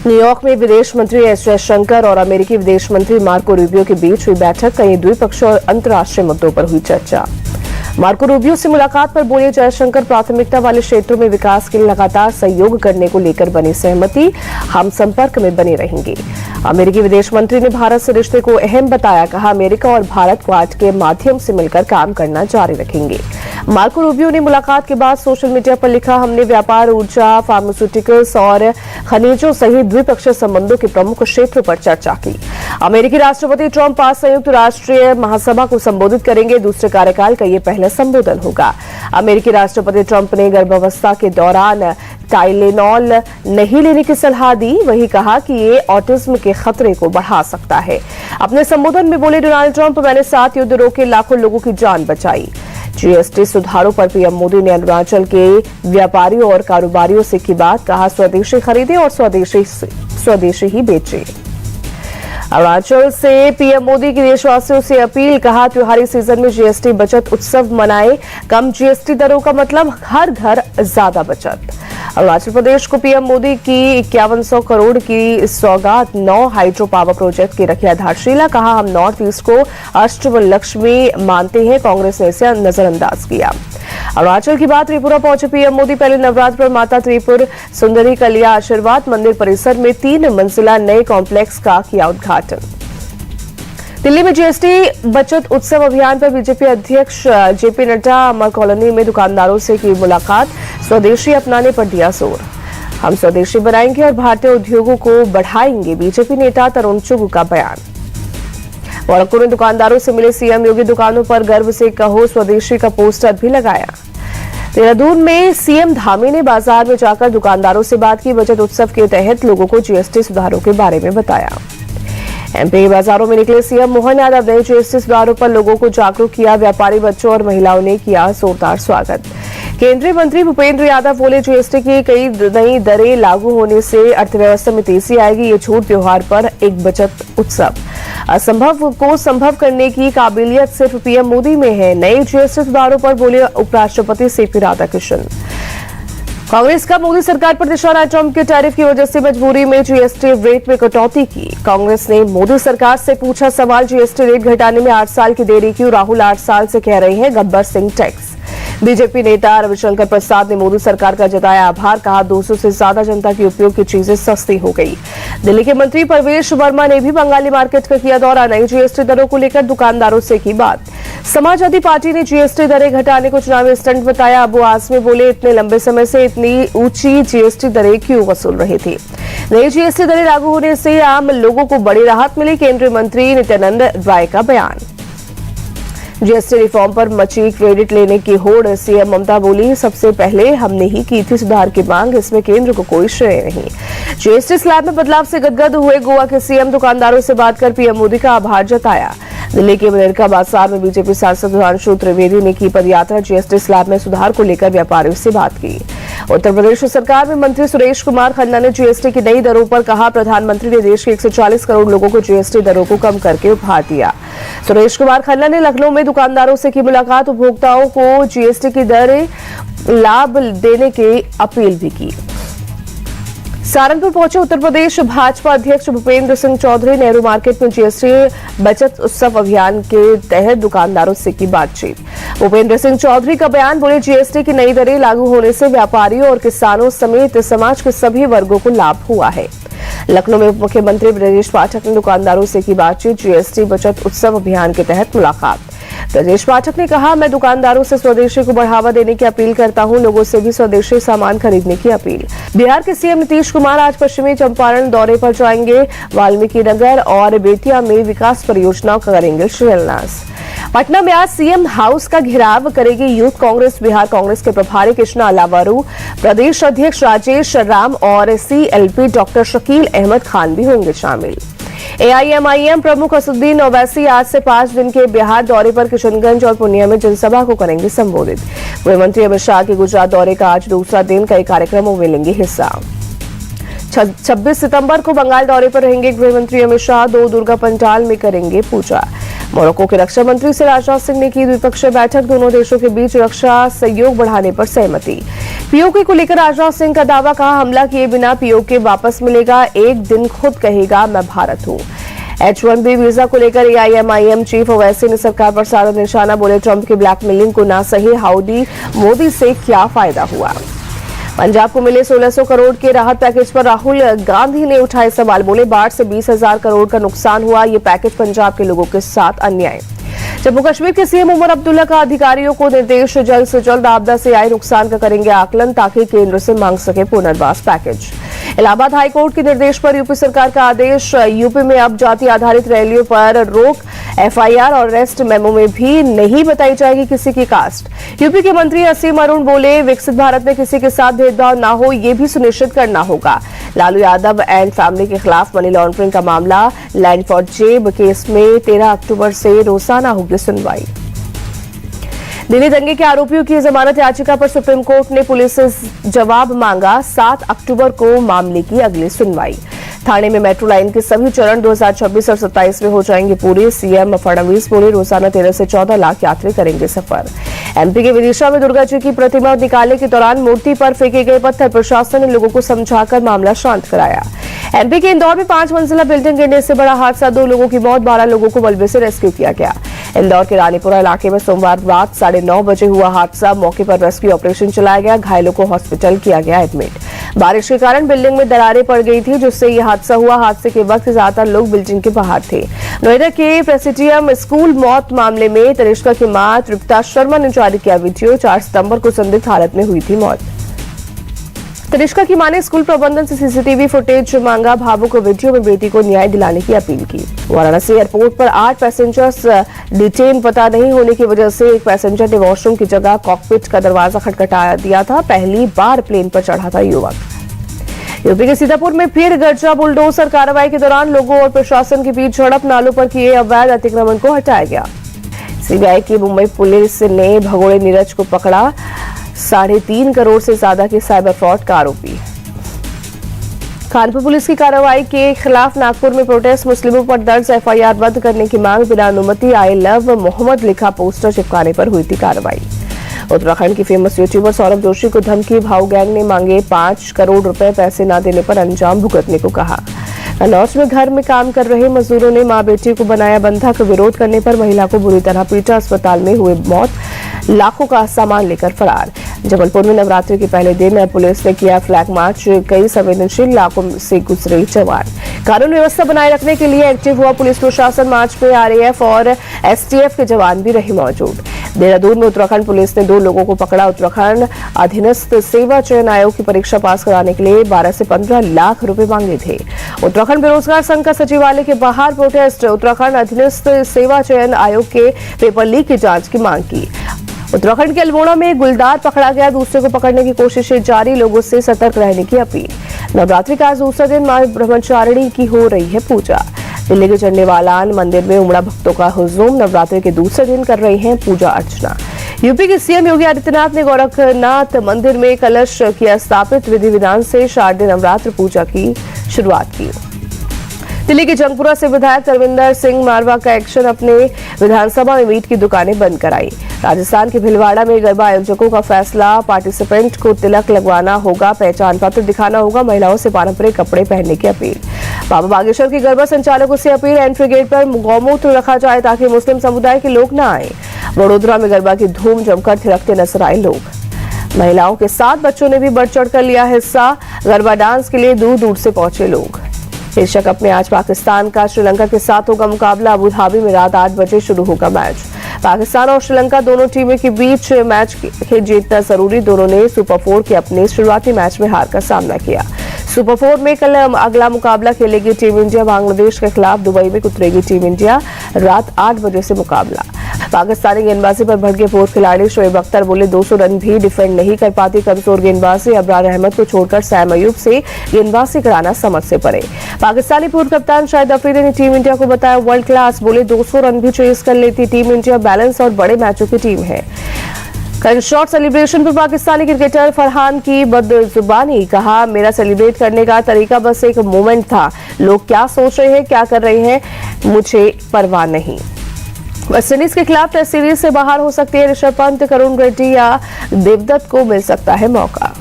New York में विदेश मंत्री एस जयशंकर और अमेरिकी विदेश मंत्री मार्को रूबियो के बीच हुई बैठक। कई द्विपक्षीय और अंतर्राष्ट्रीय मुद्दों पर हुई चर्चा। मार्को रूबियो से मुलाकात पर बोले जयशंकर, प्राथमिकता वाले क्षेत्रों में विकास के लिए लगातार सहयोग करने को लेकर बनी सहमति, हम संपर्क में बने रहेंगे। अमेरिकी विदेश मंत्री ने भारत से रिश्ते को अहम बताया। कहा, अमेरिका और भारत क्वाड के माध्यम से मिलकर काम करना जारी रखेंगे। मार्को रूबियो ने मुलाकात के बाद सोशल मीडिया पर लिखा, हमने व्यापार, ऊर्जा, फार्मास्यूटिकल्स और खनिजों सहित द्विपक्षीय संबंधों के प्रमुख क्षेत्रों पर चर्चा की। अमेरिकी राष्ट्रपति ट्रंप आज संयुक्त राष्ट्रीय महासभा को संबोधित करेंगे। दूसरे कार्यकाल का ये पहला संबोधन होगा। अमेरिकी राष्ट्रपति ट्रंप ने गर्भावस्था के दौरान टाइलेनॉल नहीं लेने की सलाह दी। वही कहा कि ये ऑटिज्म के खतरे को बढ़ा सकता है। अपने संबोधन में बोले डोनाल्ड ट्रंप, मैंने 7 युद्ध रोके, लाखों लोगों की जान बचाई। जीएसटी सुधारों पर पीएम मोदी ने अरुणाचल के व्यापारियों और कारोबारियों से की बात। कहा, स्वदेशी खरीदें और स्वदेशी ही बेचें। अरुणाचल से पीएम मोदी की देशवासियों से अपील। कहा, त्योहारी सीजन में जीएसटी बचत उत्सव मनाएं। कम जीएसटी दरों का मतलब हर घर ज्यादा बचत। अरुणाचल प्रदेश को पीएम मोदी की 5100 करोड़ की सौगात। 9 हाइड्रो पावर प्रोजेक्ट की रखी आधारशिला। कहा, हम नॉर्थ ईस्ट को अष्टलक्ष्मी मानते हैं, कांग्रेस ने इसे नजरअंदाज किया। अरुणाचल की बात त्रिपुरा पहुंचे पीएम मोदी। पहले नवरात्र पर माता त्रिपुर सुंदरी का लिया आशीर्वाद। मंदिर परिसर में 3 मंजिला नए कॉम्प्लेक्स का किया उद्घाटन। दिल्ली में जीएसटी बचत उत्सव अभियान पर बीजेपी अध्यक्ष जेपी नड्डा अमर कॉलोनी में दुकानदारों से की मुलाकात। स्वदेशी अपनाने पर दिया जोर। हम स्वदेशी बनाएंगे और भारतीय उद्योगों को बढ़ाएंगे, बीजेपी नेता तरुण चुग का बयान। गोरखपुर में दुकानदारों से मिले सीएम योगी। दुकानों पर गर्व से कहो स्वदेशी का पोस्टर भी लगाया। देहरादून में सीएम धामी ने बाजार में जाकर दुकानदारों से बात की। बचत उत्सव के तहत लोगों को जीएसटी सुधारों के बारे में बताया। एमपी बाजारों में निकले सीएम मोहन यादव ने जीएसटी सुधारों पर लोगों को जागरूक किया। व्यापारी, बच्चों और महिलाओं ने किया जोरदार स्वागत। केंद्रीय मंत्री भूपेंद्र यादव बोले, जीएसटी की कई नई दरें लागू होने से अर्थव्यवस्था में तेजी आएगी। ये छूट त्योहार पर एक बचत उत्सव। असंभव को संभव करने की काबिलियत सिर्फ पीएम मोदी में है। नए जीएसटी सुधारों पर बोले उपराष्ट्रपति सीपी राधाकृष्णन। कांग्रेस का मोदी सरकार पर निशाना। ट्रंप के टैरिफ की वजह से मजबूरी में जीएसटी रेट में कटौती की। कांग्रेस ने मोदी सरकार से पूछा सवाल, जीएसटी रेट घटाने में 8 साल की देरी क्यों? राहुल 8 साल से कह रहे हैं गब्बर सिंह टैक्स। बीजेपी नेता रविशंकर प्रसाद ने मोदी सरकार का जताया आभार। कहा, 200 से ज्यादा जनता की उपयोग की चीजें सस्ती हो गई। दिल्ली के मंत्री परवेश वर्मा ने भी बंगाली मार्केट का किया दौरा। नई जीएसटी दरों को लेकर दुकानदारों से की बात। समाजवादी पार्टी ने जीएसटी दरें घटाने को चुनावी स्टंट बताया। अबू आजमी बोले, इतने लंबे समय से इतनी ऊंची जीएसटी दरें क्यों वसूल रहे थे? नई जीएसटी दरें लागू होने से आम लोगों को बड़ी राहत मिली। केंद्रीय मंत्री नित्यानंद राय का बयान। जीएसटी रिफॉर्म पर मची क्रेडिट लेने की होड़। सीएम ममता बोली, सबसे पहले हमने ही की थी सुधार की मांग, इसमें केंद्र को कोई श्रेय नहीं। जीएसटी स्लैब में बदलाव से गदगद हुए गोवा के सीएम। दुकानदारों से बात कर पीएम मोदी का आभार जताया। दिल्ली के मनेरका बाजार में बीजेपी सांसद सुधांशु त्रिवेदी ने की पदयात्रा। जीएसटी स्लैब में सुधार को लेकर व्यापारियों से बात की। उत्तर प्रदेश सरकार में मंत्री सुरेश कुमार खन्ना ने जीएसटी की नई दरों पर कहा, प्रधानमंत्री ने देश के 140 करोड़ लोगों को जीएसटी दरों को कम करके उपहार दिया। सुरेश कुमार खन्ना ने लखनऊ में दुकानदारों से की मुलाकात। उपभोक्ताओं को जीएसटी की दरें लाभ देने की अपील भी की। सहारनपुर पहुंचे उत्तर प्रदेश भाजपा अध्यक्ष भूपेंद्र सिंह चौधरी। नेहरू मार्केट में जीएसटी बचत उत्सव अभियान के तहत दुकानदारों से की बातचीत। भूपेंद्र सिंह चौधरी का बयान। बोले, जीएसटी की नई दरें लागू होने से व्यापारियों और किसानों समेत समाज के सभी वर्गों को लाभ हुआ है। लखनऊ में उप मुख्यमंत्री ब्रजेश पाठक ने दुकानदारों से की बातचीत। जीएसटी बचत उत्सव अभियान के तहत मुलाकात। ब्रजेश पाठक ने कहा, मैं दुकानदारों से स्वदेशी को बढ़ावा देने की अपील करता हूं। लोगों से भी स्वदेशी सामान खरीदने की अपील। बिहार के सीएम नीतीश कुमार आज पश्चिमी चंपारण दौरे पर जाएंगे। वाल्मीकि नगर और बेतिया में विकास परियोजनाओं का करेंगे शिलान्यास। पटना में आज सीएम हाउस का घेराव करेगी यूथ कांग्रेस। बिहार कांग्रेस के प्रभारी कृष्णा अलावारू, प्रदेश अध्यक्ष राजेश राम और सीएलपी डॉक्टर शकील अहमद खान भी होंगे शामिल। एआईएमआईएम प्रमुख असदुद्दीन ओवैसी आज से 5 दिन के बिहार दौरे पर किशनगंज और पूर्णिया में जनसभा को करेंगे संबोधित। गृह मंत्री अमित शाह के गुजरात दौरे का आज दूसरा दिन। कई कार्यक्रमों में लेंगे हिस्सा। 26 सितंबर को बंगाल दौरे पर रहेंगे गृह मंत्री अमित शाह। 2 दुर्गा पंडाल में करेंगे पूजा। मोरक्को के रक्षा मंत्री से राजनाथ सिंह ने की द्विपक्षीय बैठक, दोनों देशों के बीच रक्षा सहयोग बढ़ाने पर सहमति। पीओके को लेकर राजनाथ सिंह का दावा, कहा हमला किए बिना पीओके वापस मिलेगा, एक दिन खुद कहेगा मैं भारत हूं। H-1B वीजा को लेकर AIMIM चीफ ओवैसी ने सरकार पर साधा निशाना, बोले ट्रंप की ब्लैकमेलिंग को ना सही, हाउडी मोदी से क्या फायदा हुआ। पंजाब को मिले 1600 करोड़ के राहत पैकेज पर राहुल गांधी ने उठाए सवाल, बोले बाढ़ से 20,000 करोड़ का नुकसान हुआ, ये पैकेज पंजाब के लोगों के साथ अन्याय। जम्मू कश्मीर के सीएम उमर अब्दुल्ला का अधिकारियों को निर्देश, जल्द से जल्द आपदा से आए नुकसान का करेंगे आकलन, ताकि केंद्र से मांग सके पुनर्वास पैकेज। इलाहाबाद हाईकोर्ट के निर्देश पर यूपी सरकार का आदेश, यूपी में अब जाति आधारित रैलियों पर रोक, FIR और अरेस्ट मेमो में भी नहीं बताई जाएगी किसी की कास्ट। यूपी के मंत्री असीम अरुण बोले विकसित भारत में किसी के साथ भेदभाव ना हो, ये भी सुनिश्चित करना होगा। लालू यादव एंड फैमिली के खिलाफ मनी लॉन्ड्रिंग का मामला, लैंड फॉर जेब केस में 13 अक्टूबर से रोजाना होगी सुनवाई। दिल्ली दंगे के आरोपियों की जमानत याचिका पर सुप्रीम कोर्ट ने पुलिस से जवाब मांगा, 7 अक्टूबर को मामले की अगली सुनवाई। थाने में मेट्रो लाइन के सभी चरण 2026 और 27 में हो जाएंगे पूरे, सीएम फडणवीस बोले रोजाना 13 से 14 लाख यात्री करेंगे सफर। MP के विदिशा में दुर्गा जी की प्रतिमा निकालने के दौरान मूर्ति पर फेंके गए पत्थर, प्रशासन ने लोगों को समझाकर मामला शांत कराया। MP के इंदौर में 5 मंजिला बिल्डिंग गिरने से बड़ा हादसा, 2 लोगों की मौत, 12 लोगों को मलबे से रेस्क्यू किया गया। इंदौर के रानीपुरा इलाके में सोमवार रात 9:30 बजे हुआ हादसा, मौके पर रेस्क्यू ऑपरेशन चलाया गया, घायलों को हॉस्पिटल किया गया एडमिट। बारिश के कारण बिल्डिंग में दरारें पड़ गई थी, जिससे यह हादसा हुआ। हादसे के वक्त ज्यादातर लोग बिल्डिंग के बाहर थे। नोएडा के प्रेसिडियम स्कूल मौत मामले में तनिष्का की मां तृप्ता शर्मा ने जारी किया वीडियो, 4 सितंबर को संदिग्ध हालत में हुई थी मौत। तनिष्का की मां ने स्कूल प्रबंधन से CCTV फुटेज मांगा, भावुक वीडियो में बेटी को न्याय दिलाने की अपील की। वाराणसी एयरपोर्ट पर 8 पैसेंजर्स डिटेन, पता नहीं होने की वजह से एक पैसेंजर ने वॉशरूम की जगह कॉकपिट का दरवाजा खटखटा दिया था, पहली बार प्लेन पर चढ़ा था युवक। यूपी के सीतापुर में फिर गर्जा, बुलडोजर कार्रवाई के दौरान लोगों और प्रशासन के बीच झड़प, नालों पर किए अवैध अतिक्रमण को हटाया गया। CBI की मुंबई पुलिस ने भगोड़े नीरज को पकड़ा, 3.5 करोड़ से ज्यादा के साइबर फ्रॉड का आरोपी। कानपुर पुलिस की कार्रवाई के खिलाफ नागपुर में प्रोटेस्ट, मुस्लिमों पर दर्ज FIR रद्द करने की मांग, बिना अनुमति आई लव मोहम्मद लिखा पोस्टर चिपकाने पर हुई थी कार्रवाई। उत्तराखंड की फेमस यूट्यूबर सौरभ जोशी को धमकी, भाऊ गैंग ने मांगे 5 करोड़ रुपए, पैसे न देने पर अंजाम भुगतने को कहा। कन्नौज में घर में काम कर रहे मजदूरों ने मां बेटी को बनाया बंधक, विरोध करने पर महिला को बुरी तरह पीटा, अस्पताल में हुए मौत, लाखों का सामान लेकर फरार। जबलपुर में नवरात्रि के पहले दिन पुलिस ने किया फ्लैग मार्च, कई संवेदनशील इलाकों से गुजरे जवान। कानून व्यवस्था बनाए रखने के लिए एक्टिव हुआ पुलिस प्रशासन, मार्च में RAF और STF के जवान भी रहे मौजूद। देहरादून में उत्तराखंड पुलिस ने 2 लोगों को पकड़ा, उत्तराखंड अधीनस्थ सेवा चयन आयोग की परीक्षा पास कराने के लिए 12 से 15 लाख रुपए मांगे थे। उत्तराखंड बेरोजगार संघ का सचिवालय के बाहर प्रोटेस्ट, उत्तराखंड अधीनस्थ सेवा चयन आयोग के पेपर लीक की जांच की मांग की। उत्तराखंड के अल्मोड़ा में गुलदार पकड़ा गया, दूसरे को पकड़ने की कोशिशें जारी, लोगों से सतर्क रहने की अपील। नवरात्रि का आज दूसरा दिन मां ब्रह्मचारिणी की हो रही है पूजा। दिल्ली के चंडीवालान मंदिर में उमड़ा भक्तों का हुजूम, नवरात्रि के दूसरे दिन कर रहे हैं पूजा अर्चना। यूपी के सीएम योगी आदित्यनाथ ने गोरखनाथ मंदिर में कलश किया स्थापित, विधि विधान से शारदीय नवरात्र पूजा की शुरुआत की। दिल्ली के जंगपुरा से विधायक तरविंदर सिंह मारवा का एक्शन, अपने विधानसभा में मीट की दुकानें बंद कराई। राजस्थान के भिलवाड़ा में गरबा आयोजकों का फैसला, पार्टिसिपेंट को तिलक लगवाना होगा, पहचान पत्र दिखाना होगा, महिलाओं से पारंपरिक कपड़े पहनने की अपील। बाबा बागेश्वर के गरबा संचालकों से अपील, एंट्री गेट पर गौमूत्र रखा जाए ताकि मुस्लिम समुदाय के लोग न आए। वडोदरा में गरबा की धूम, जमकर थिरकते नजर आए लोग। महिलाओं के साथ बच्चों ने भी बढ़ चढ़कर लिया हिस्सा, गरबा डांस के लिए दूर दूर से पहुंचे लोग। एशिया कप में आज पाकिस्तान का श्रीलंका के साथ होगा मुकाबला, अबू धाबी में रात 8 बजे शुरू होगा मैच। पाकिस्तान और श्रीलंका दोनों टीमों के बीच मैच के जीतना जरूरी, दोनों ने सुपर 4 के अपने शुरुआती मैच में हार का सामना किया। सुपर 4 में कल अगला मुकाबला खेलेगी टीम इंडिया, बांग्लादेश के खिलाफ दुबई में उतरेगी टीम इंडिया, रात 8 बजे से मुकाबला। पाकिस्तानी गेंदबाजी पर भड़के पूर्व खिलाड़ी शोएब अख्तर बोले 200 रन भी डिफेंड नहीं कर पाती कमजोर गेंदबाजी, अबरार अहमद को छोड़कर सैम अयूब से गेंदबाजी कराना समझ से परे। पाकिस्तानी पूर्व कप्तान शाहिद अफरीदी ने टीम इंडिया को बताया वर्ल्ड क्लास, बोले 200 रन भी चेस कर लेती टीम इंडिया, बैलेंस और बड़े मैचों की टीम है। कल शॉट सेलिब्रेशन पर पाकिस्तानी क्रिकेटर फरहान की बदजुबानी, कहा मेरा सेलिब्रेट करने का तरीका बस एक मोमेंट था, लोग क्या सोच रहे हैं क्या कर रहे हैं मुझे परवाह नहीं। वेस्टइंडीज के खिलाफ टेस्ट सीरीज से बाहर हो सकती है ऋषभ पंत, करुण रेड्डी या देवदत्त को मिल सकता है मौका।